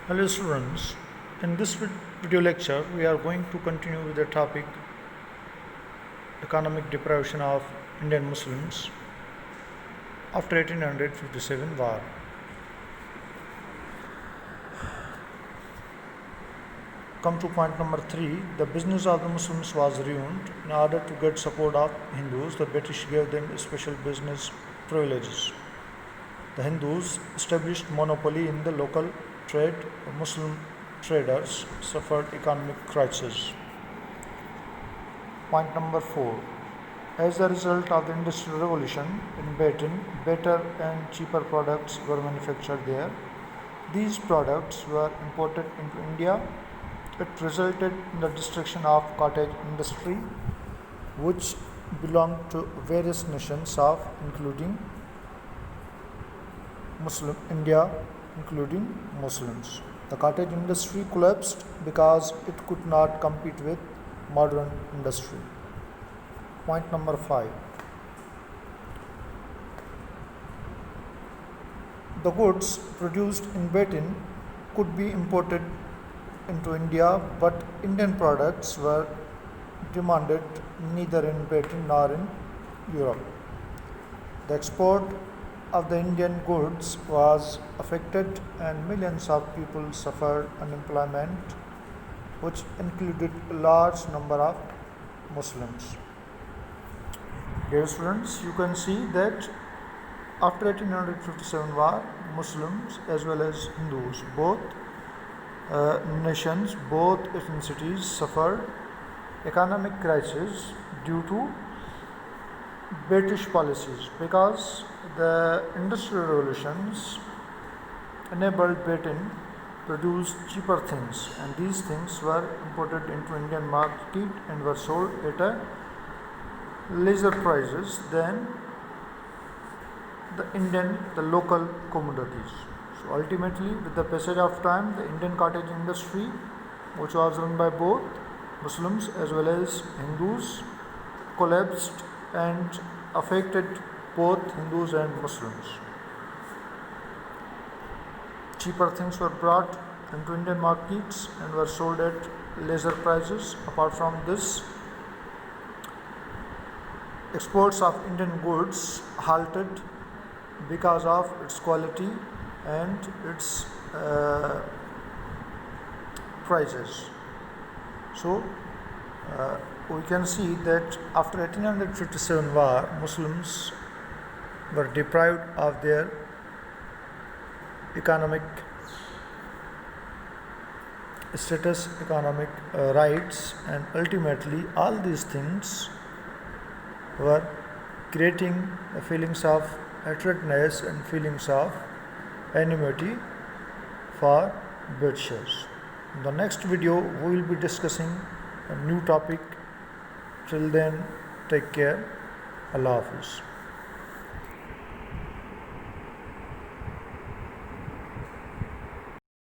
Hello students, in this video lecture we are going to continue with the topic economic deprivation of Indian Muslims after 1857 war. Come to point number 3, the business of the Muslims was ruined. In order to get support of Hindus, the British gave them special business privileges. The Hindus established monopoly in the local trade. Muslim traders suffered economic crisis. Point number 4. As a result of the Industrial Revolution in Britain, better and cheaper products were manufactured there. These products were imported into India. It resulted in the destruction of cottage industry, which belonged to various nations of including Muslims. The cottage industry collapsed because it could not compete with modern industry. Point number 5. The goods produced in Britain could be imported into India, but Indian products were demanded neither in Britain nor in Europe. The export of the Indian goods was affected and millions of people suffered unemployment, which included a large number of Muslims. Dear students, you can see that after 1857 war, Muslims as well as Hindus, both nations, both ethnicities suffered economic crisis due to British policies, because the industrial revolutions enabled Britain produce cheaper things, and these things were imported into Indian market and were sold at a lesser prices than the local commodities. So ultimately, with the passage of time, the Indian cottage industry, which was run by both Muslims as well as Hindus, collapsed and affected both Hindus and Muslims. Cheaper things were brought into Indian markets and were sold at lesser prices. Apart from this, exports of Indian goods halted because of its quality and its prices. So we can see that after 1857 war, Muslims were deprived of their economic status, economic rights, and ultimately all these things were creating feelings of hatredness and feelings of enmity for Britishers. In the next video, we will be discussing a new topic. Till then, take care. Allah Hafiz.